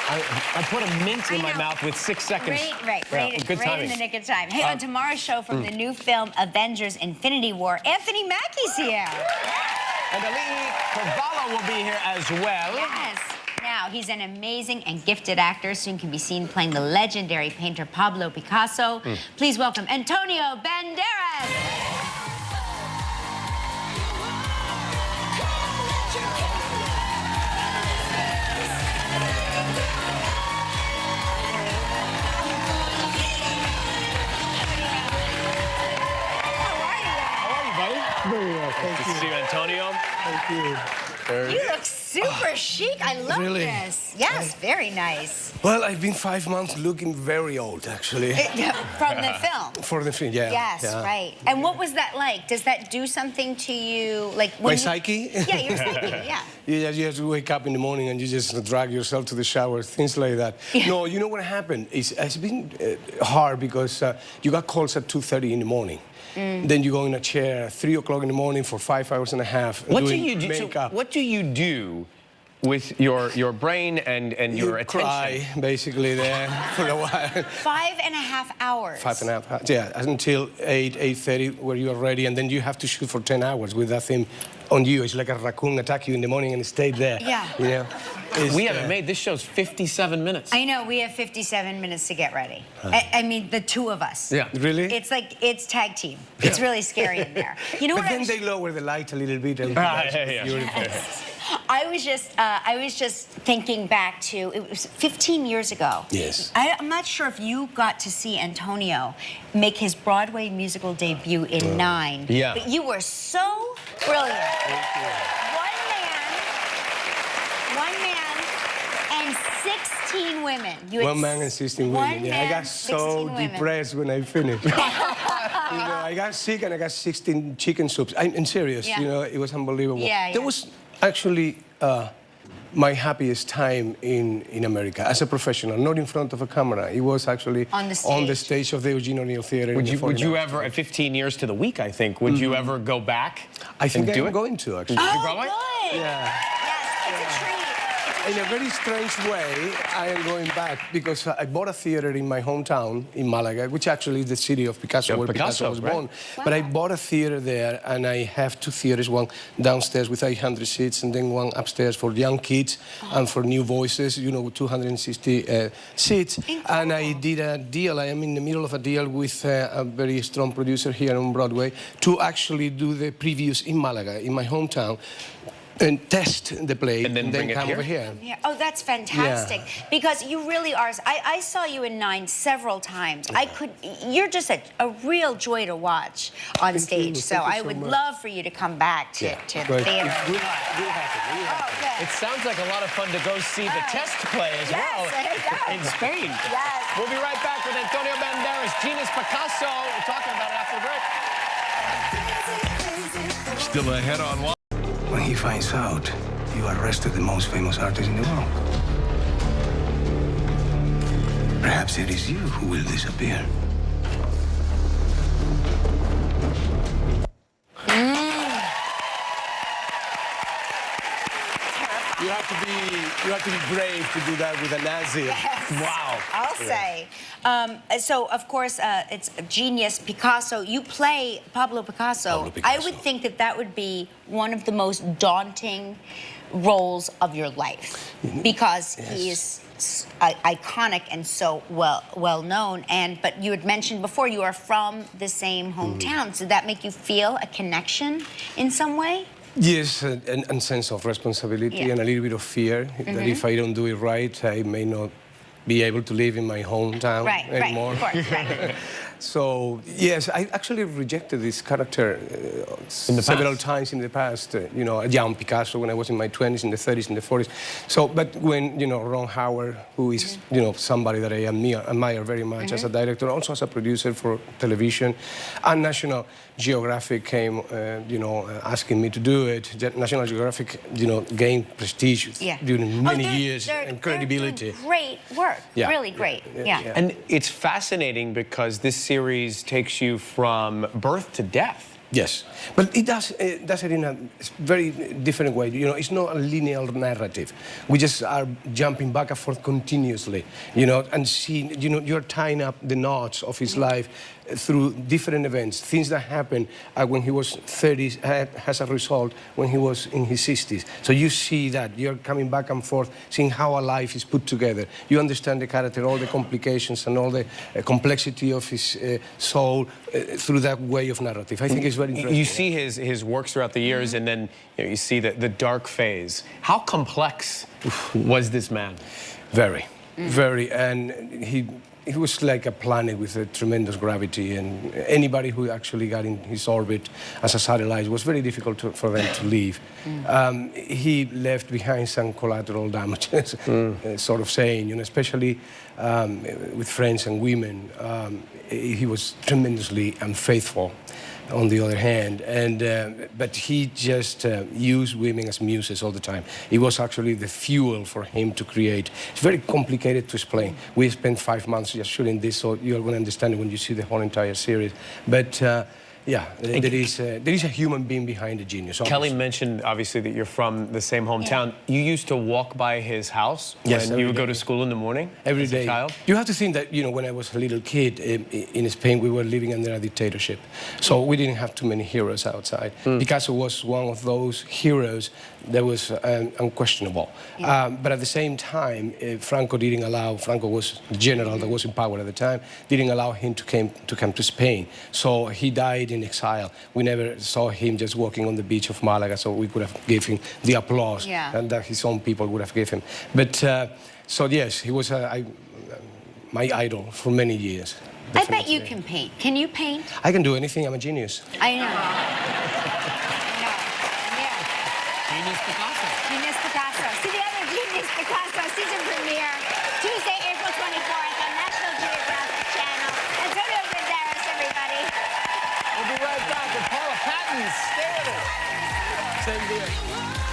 I put a mint in my mouth with 6 seconds. Right Good timing. in the nick of time. Hey, on tomorrow's show from the new film Avengers Infinity War, Anthony Mackie's here. And Ali Carvalho will be here as well. Yes. Now, he's an amazing and gifted actor, soon can be seen playing the legendary painter Pablo Picasso. Please welcome Antonio Banderas. Very well, thank you. Good to see you, Antonio. Thank you. You look super chic. I love Really? this. Yes, very nice. Well, I've been 5 months looking very old, actually. From the film. For the film, yeah. Yes, yeah. right. And what was that like? Does that do something to you? Like when My psyche? Yeah, your psyche, yeah. You have to wake up in the morning and you just drag yourself to the shower, things like that. Yeah. No, you know what happened? It's been hard because you got calls at 2:30 in the morning. Then you go in a chair at 3 o'clock in the morning for 5 hours and a half. What doing do you do? makeup. So what do you do with your brain and your attention? Cry, basically, there for a while. 5.5 hours. 5.5 hours, yeah, until 8:30, where you are ready, and then you have to shoot for 10 hours with that thing on you. It's like a raccoon attack you in the morning and stay there. Yeah. You know? We haven't made this show's 57 minutes. I know, we have 57 minutes to get ready. I mean, the two of us. Yeah. Really? It's like, it's tag team. It's really scary in there. You know But what then they lower the light a little bit. And I was just thinking back to, it was 15 years ago. Yes. I'm not sure if you got to see Antonio make his Broadway musical debut in 9. Yeah. But you were so brilliant. One man and 16 women. You had 1 man and 16 women. One Yeah, I man, got 16 so women. depressed when I finished. You know, I got sick and I got 16 chicken soups. I'm serious. Yeah. You know, it was unbelievable. Yeah, That yeah. was actually my happiest time in America as a professional, not in front of a camera. It was actually on the stage of the Eugene O'Neill Theater. Would you ever, at 15 years to the week, I think, would you ever go back? I think and do I'm it? going to, actually. Oh, Broadway? good. Yeah. Yes, it's a treat. In a very strange way, I am going back because I bought a theater in my hometown in Malaga, which actually is the city of Picasso, Yeah, where Picasso was born. But I bought a theater there, and I have 2 theaters, one downstairs with 800 seats, and then one upstairs for young kids and for new voices, you know, with 260 seats. Incredible. And I did a deal. I am in the middle of a deal with a very strong producer here on Broadway to actually do the previews in Malaga, in my hometown, and test the play, and then come over here. Yeah. Oh, that's fantastic. Yeah. Because you really are. I saw you in 9 several times. You're just a real joy to watch on stage. So I would love for you to come back to the theater. It sounds like a lot of fun to go see the test play as well in Spain. Yes. We'll be right back with Antonio Banderas, Genius Picasso. We're talking about it after the break. Still ahead on one. When he finds out you arrested the most famous artist in the world, perhaps it is you who will disappear. You have to be brave to do that with a Nazi. Yes. Wow. I'll say. So, of course, it's Genius Picasso. You play Pablo Picasso. I would think that that would be one of the most daunting roles of your life because he is iconic and so well known. But you had mentioned before you are from the same hometown. Did that make you feel a connection in some way? Yes, and sense of responsibility and a little bit of fear that if I don't do it right, I may not be able to live in my hometown anymore. Right, of course, right. So, yes, I actually rejected this character several times in the past. You know, a young Picasso when I was in my 20s, in the 30s, in the 40s. So, but when, you know, Ron Howard, who is, you know, somebody that I admire very much as a director, also as a producer for television, and National Geographic came, you know, asking me to do it. National Geographic, you know, gained prestige during many years and credibility. They're great work, really great. And it's fascinating because this series takes you from birth to death. Yes, but it does it in a very different way. You know, it's not a linear narrative. We just are jumping back and forth continuously, you know, and seeing, you know, you're tying up the knots of his life through different events, things that happened when he was 30, as a result when he was in his 60s. So you see that, you're coming back and forth, seeing how a life is put together. You understand the character, all the complications and all the complexity of his soul through that way of narrative. I think it's very interesting. You see his works throughout the years, and then you see the dark phase. How complex was this man? Very, very, and he was like a planet with a tremendous gravity, and anybody who actually got in his orbit as a satellite, it was very difficult for them to leave. He left behind some collateral damages, sort of saying, you know, especially with friends and women. He was tremendously unfaithful, on the other hand, and but he just used women as muses all the time. It was actually the fuel for him to create. It's very complicated to explain. We spent 5 months just shooting this, so you're going to understand it when you see the whole entire series. But yeah, there is a human being behind the genius. Kelly mentioned, obviously, that you're from the same hometown. You used to walk by his house when you would go to school in the morning? Every day. As a child? You have to think that, you know, when I was a little kid in Spain, we were living under a dictatorship. So we didn't have too many heroes outside. Picasso was one of those heroes that was unquestionable. But at the same time, Franco was the general that was in power at the time, didn't allow him to come to Spain. So he died in exile. We never saw him just walking on the beach of Malaga, so we could have given him the applause that his own people would have given him. But so yes, he was my idol for many years. Definitely. I bet you can paint. Can you paint? I can do anything. I'm a genius. I know. Genius Picasso. Genius Picasso. See the other Genius Picasso season premiere Tuesday, April 24th on National Geographic Channel. Antonio Banderas, everybody. We'll be right back with Paula Patton. Stay with us. Same here.